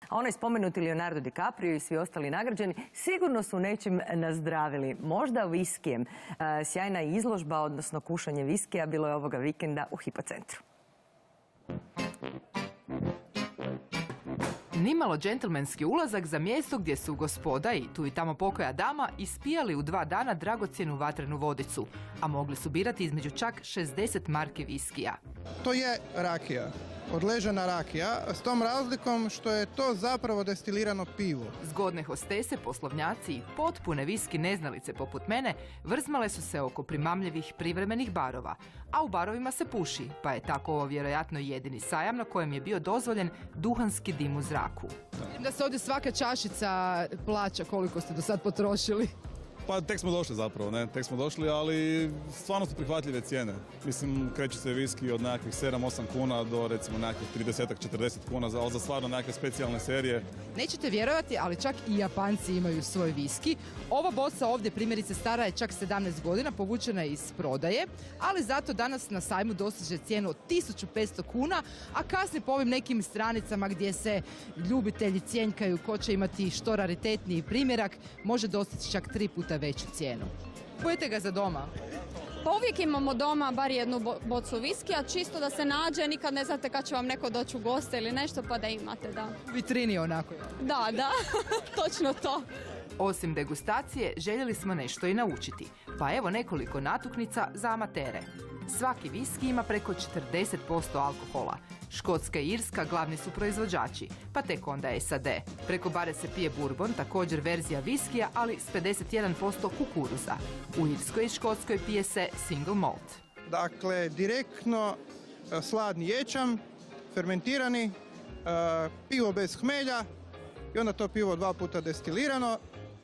A onaj spomenuti Leonardo DiCaprio i svi ostali nagrađeni sigurno su nečim nazdravili. Možda viskijem. Sjajna izložba, odnosno kušanje viskija, bilo je ovoga vikenda u Hipocentru. Nimalo džentlmenski ulazak za mjesto gdje su gospoda i tu i tamo pokoja dama ispijali u 2 dana dragocjenu vatrenu vodicu, a mogli su birati između čak 60 marki viskija. To je rakija, odležana rakija, s tom razlikom što je to zapravo destilirano pivo. Zgodne hostese, poslovnjaci i potpune viski neznalice poput mene vrzmale su se oko primamljivih privremenih barova, a u barovima se puši, pa je tako ovo vjerojatno jedini sajam na kojem je bio dozvoljen duhanski dim u zraku. Da se ovdje svaka čašica plaća, koliko ste do sad potrošili? Pa tek smo došli zapravo, ne? Tek smo došli, ali stvarno su prihvatljive cijene. Mislim, kreće se viski od nekakvih 7-8 kuna do recimo nekakvih 30-40 kuna, ali za stvarno nekakve specijalne serije. Nećete vjerovati, ali čak i Japanci imaju svoj viski. Ova boca ovdje, primjerice, stara je čak 17 godina, povučena je iz prodaje, ali zato danas na sajmu dostiže cijenu od 1500 kuna, a kasnije po ovim nekim stranicama gdje se ljubitelji cjenjkaju ko će imati što raritetniji primjerak, može dostići čak 3 puta veću cijenu. Kupujete ga za doma? Pa uvijek imamo doma bar jednu bocu viskija, čisto da se nađe, nikad ne znate kad će vam neko doći u goste ili nešto, pa da imate, da. U vitrini onako. Da, točno to. Osim degustacije, željeli smo nešto i naučiti, pa evo nekoliko natuknica za amatere. Svaki viski ima preko 40% alkohola. Škotska i Irska glavni su proizvođači, pa tek onda SAD. Preko bare se pije bourbon, također verzija viskija, ali s 51% kukuruza. U Irskoj i Škotskoj pije se single malt. Dakle, direktno sladni ječam, fermentirani, pivo bez hmelja i onda to pivo 2 puta destilirano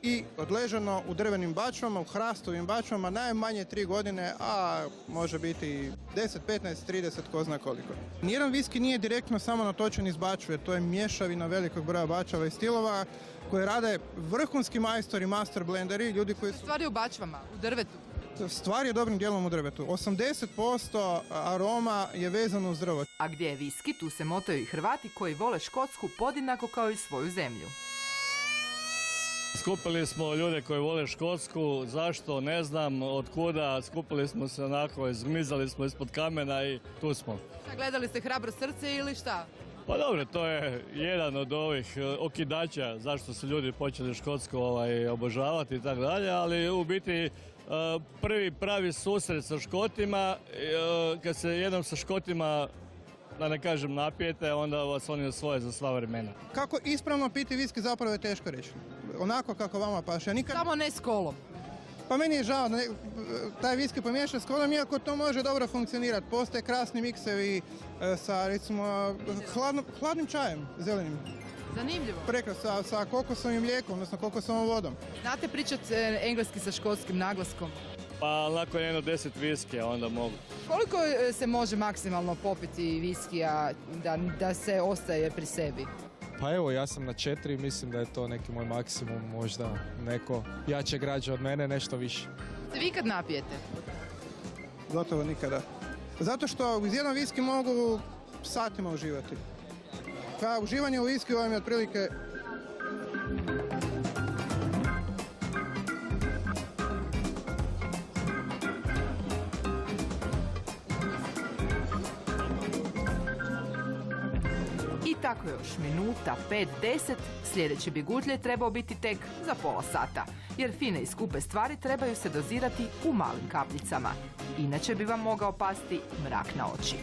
i odležano u drvenim bačvama, u hrastovim bačvama, najmanje 3 godine, a može biti 10, 15, 30, ko zna koliko. Nijedan viski nije direktno samo natočen iz bačve, to je mješavina velikog broja bačava i stilova koje rade vrhunski majstori, master blenderi, ljudi koji su... Stvar je u bačvama, u drvetu. Stvar je dobrim dijelom u drvetu. 80% aroma je vezano uz drvo. A gdje je viski, tu se motaju i Hrvati koji vole Škotsku podjednako kao i svoju zemlju. Skupili smo ljude koji vole Škotsku, zašto, ne znam, od kuda, skupili smo se onako, izmizali smo ispod kamena i tu smo. Gledali ste Hrabro srce ili šta? Pa dobro, to je jedan od ovih okidača zašto su ljudi počeli Škotsku obožavati i tako dalje, ali u biti prvi pravi susret sa Škotima, kad se jednom sa Škotima, da ne kažem, napijete, onda vas oni osvoje za sva vremena. Kako ispravno piti viski zapravo je teško reći. Onako kako vama paše. Samo ne s kolom. Pa meni je žao da taj viski pomiješa s kolom, iako to može dobro funkcionirati. Postoje krasni miksevi sa, recimo, hladnim čajem, zelenim. Zanimljivo. Prekrasno, sa kokosovim mlijekom, odnosno kokosovom vodom. Znate pričati engleski sa škotskim naglaskom? Pa nakon 10 viskija onda mogu. Koliko se može maksimalno popiti viskija da se ostaje pri sebi? Pa evo, ja sam na 4, mislim da je to neki moj maksimum, možda neko jače građe od mene, nešto više. Se vi kad napijete? Gotovo nikada. Zato što uz jedan viski mogu satima uživati. Uživanje u viski vam je otprilike... I tako još minuta, 5-10, sljedeći bi gutlje trebao biti tek za pola sata, jer fine i skupe stvari trebaju se dozirati u malim kapljicama. Inače bi vam mogao pasti mrak na oči.